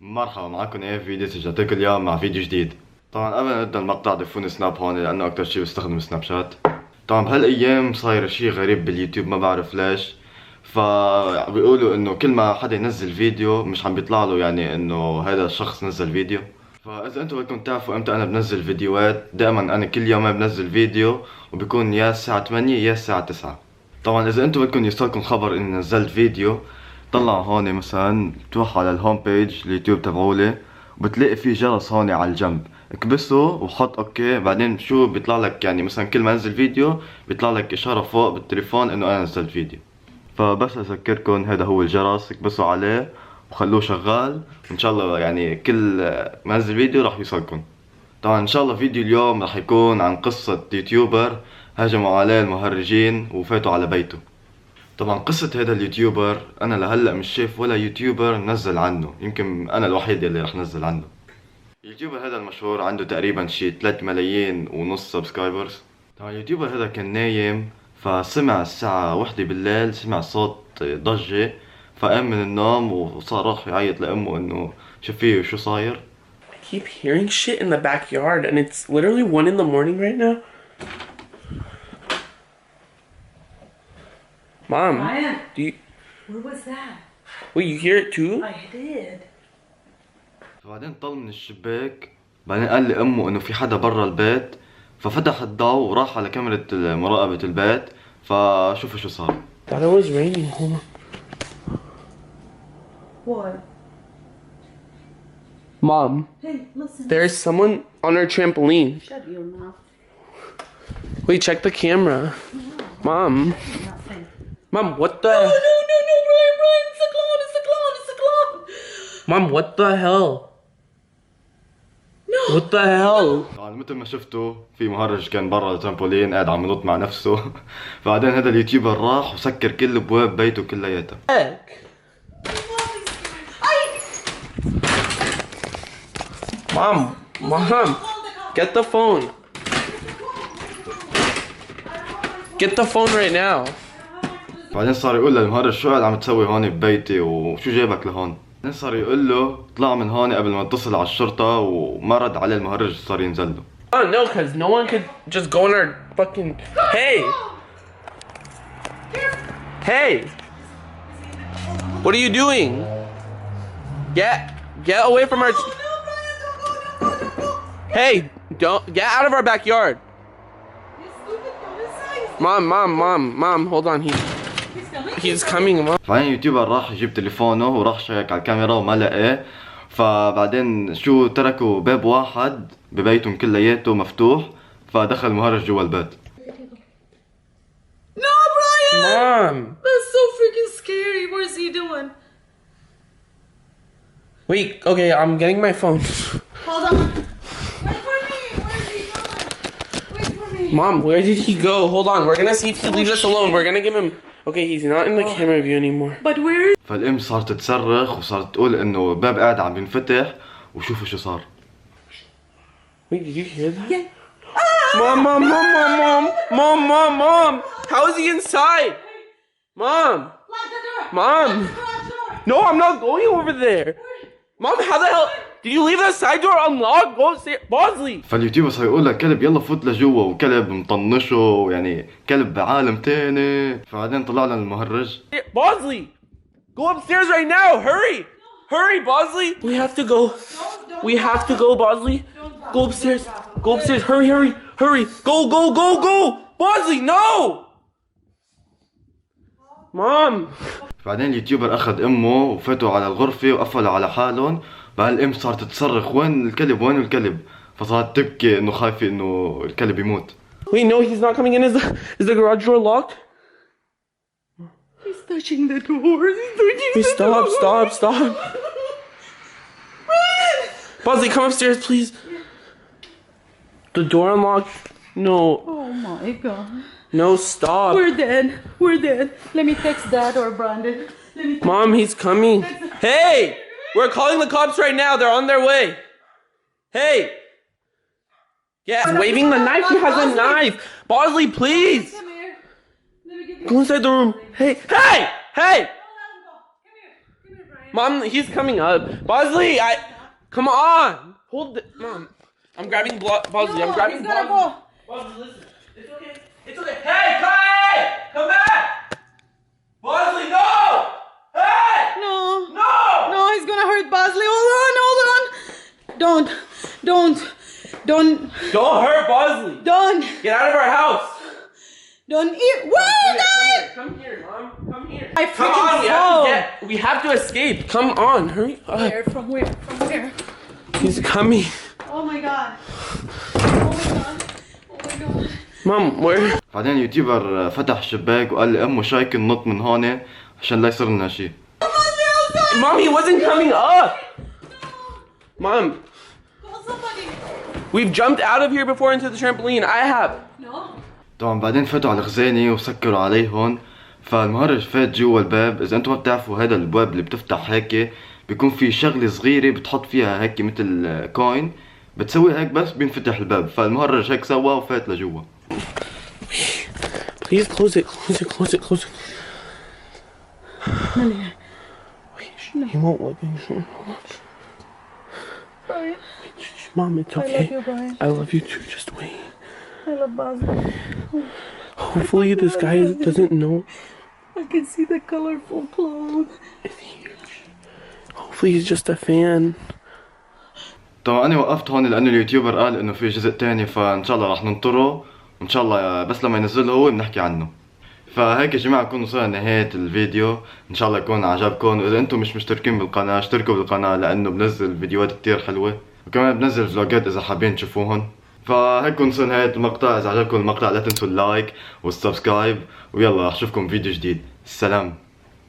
مرحبا معكم ايه فيديو سجلتلكوا اليوم مع فيديو جديد. طبعا قبل ما نبدا المقطع ضيفوني سناب هون لانه اكتر شي بستخدم سناب شات. طبعا بهالايام صاير شي غريب باليوتيوب ما بعرف ليش. فبيقولوا انه كل ما حدا ينزل فيديو مش عم بيطلع له يعني انه هذا الشخص نزل فيديو. فاذا انتم بدكم تعرفوا امتى انا بنزل فيديوهات، دائما انا كل يوم بنزل فيديو وبيكون يا الساعة 8 يا الساعة 9. طبعا اذا انتم بدكم يوصلكم خبر اني نزلت فيديو، طلع هون مثلا تروح على الهوم بيج اليوتيوب تبعولي وبتلاقي في جرس هون على الجنب، اكبسه وحط اوكي. بعدين شو بيطلع لك؟ يعني مثلا كل ما انزل فيديو بيطلع لك اشارة فوق بالتليفون انه انا نزلت فيديو. فبس اذكركم هذا هو الجرس، اكبسوا عليه وخلوه شغال، وان شاء الله يعني كل ما انزل فيديو راح يوصلكم. طبعا ان شاء الله فيديو اليوم راح يكون عن قصة يوتيوبر هجموا عليه المهرجين وفاتوا على بيته. طبعا قصة هذا اليوتيوبر انا لهلا مش شايف ولا يوتيوبر نزل عنه، يمكن انا الوحيد اللي رح نزل عنه. اليوتيوبر هذا المشهور عنده تقريبا شي 3 ملايين ونص سبسكرايبرز. طبعا اليوتيوبر هذا كان نايم، فسمع الساعة 1 بالليل سمع صوت ضجة، فقام من النوم وصار يعيط لأمه انه شوفيه شو صاير. I keep hearing shit in the backyard and it's literally 1 in the morning right now. Mom, Ryan, do you where was that? wait, you hear it too? I did. فبعدين طل من الشباك، بعدين قال لأمه إنه في حدا برا البيت، ففتح الضوء وراح على كاميرا مراقبة البيت، فشوفوا شو صار. Thought it was raining. Hold on. What? Mom, Hey, listen. there's someone on our trampoline. Shut your mouth. Wait, check the camera. Mom. Nothing. Mom, what the No, Ryan, it's a clown, it's a clown. Mom, what the hell? No. What the hell? طبعا مثل ما شفتوا في مهرج كان برا الترامبولين قاعد عم ينط مع نفسه. بعدين هذا اليوتيوبر راح وسكر كل ابواب بيته كلياتها. Heck. Mom, get the phone. Get the phone right now. بعدين صار يقول للمهرج شو قاعد عم تسوي هون ببيتي وشو جايبك لهون؟ بعدين صار يقول له طلع من هون قبل ما اتصل على الشرطة، وما رد عليه المهرج، صار ينزل له. Oh no, cause no one could just go in our fucking. Hey, hey, what are you doing? Get away from our. Hey, don't get out of our backyard. Mom, hold on. He's coming. Mom. بعدين اليوتيوبر راح يجيب تليفونه وراح شيك على الكاميرا وما لقاه. فبعدين شو تركوا باب واحد ببيتهم كلياته مفتوح، فدخل المهرج جوا البيت. No, Brian! Mom. That's so freaking scary. Where's he doing? Wait, okay, I'm getting my phone. Hold on. Wait for me. Where's he going? Wait for me. Mom, where did he go? Hold on, we're gonna see if he leaves us alone. We're gonna give him. Okay, he's not in the camera view anymore. But where is فالام صارت تصرخ وصارت تقول انه الباب قاعد عم ينفتح وشوفوا شو صار. Wait, did you hear that? Yeah. Mom! How is he inside? Mom! Lock the door. Mom! Lock the door. No, I'm not going over there. Mom, how the hell? Did you leave the side door unlocked? Go upstairs. Bosley! فاليوتيوبر صار يقول لك كلب يلا فوت لجوا، وكلب مطنشه يعني كلب بعالم تاني. فبعدين طلع لنا المهرج. Bosley! Go upstairs right now! Hurry! Hurry, Bosley! We have to go. We have to go, Bosley. Go upstairs. Go upstairs. Hurry! Go! Bosley, no! Mom! بعدين اليوتيوبر اخذ امه وفاتوا على الغرفة وقفلوا على حالهم. بعد الام صارت تصرخ وين الكلب؟ فصارت تبكي انه خايفة انه الكلب يموت. Wait, no, he's not coming in. Is the garage door locked? He's touching the door. He's touching Wait, the door. stop. Bosley, come upstairs, please. The door unlocked. No, Oh my god. no, stop. We're dead. Let me text Dad or Brandon. Let me Mom, he's coming. Hey! We're calling the cops right now. They're on their way. Hey! Yeah, he's waving the knife. He has a knife. Bosley, please. Come here. Let me give you Go inside the room. Hey! Don't let him go. Come here, Brian. Mom, he's coming up. Bosley, come on. Hold it, Mom. I'm grabbing Bosley. I'm grabbing he's gotta Bosley. go. Bosley, listen. It's okay. It's okay. Hey, Kai! Come back! Bosley, no! Hey! No. No! No, he's gonna hurt Bosley. Hold on, hold on. Don't. Don't hurt Bosley. Don't. Get out of our house. Don't eat. Whoa, guys! Come here, Mom. Come here. I Come freaking on, fall. we have to escape. Come on, hurry up. Where? From where? From where? He's coming. Oh my god. Oh my god. Oh my god. Mom, where? بعدين اليوتيوبر فتح الشباك وقال لي امه شايك ننط من هون عشان لا يصير لنا شيء. Mom, he wasn't coming up. Mom, Call somebody. we've jumped out of here before into the trampoline. I have. No. طبعا بعدين فتحوا على الخزانة وسكروا عليهم، فالمهرج فات جوا الباب. اذا انتم ما بتعرفوا هذا الباب اللي بتفتح هيك بيكون في شغلة صغيرة بتحط فيها هيك مثل كوين، بتسوي هيك بس بينفتح الباب. فالمهرج هيك سوا وفات لجوا. Please close it, close it, close it, close it. He won't look. Brian, Mom, it's I love okay. you, Brian. I love you too. Just wait. I love Bosley. Hopefully this guy doesn't know. I can see the colorful clothes. It's huge. Hopefully he's just a fan. طبعا انا وقفت هون لانه اليوتيوبر قال انه في جزء تاني، فان شاء الله راح ننطره وان شاء الله بس لما ينزله هو بنحكي عنه. فهيك يا جماعه نكون وصلنا لنهايه الفيديو، ان شاء الله يكون عجبكم. واذا انتم مش مشتركين بالقناه اشتركوا بالقناه لانه بنزل فيديوهات كتير حلوه، وكمان بنزل فلوجات اذا حابين تشوفوهن. فهيك وصلنا لنهايه المقطع. اذا عجبكم المقطع لا تنسوا اللايك والسبسكرايب، ويلا راح اشوفكم فيديو جديد. السلام.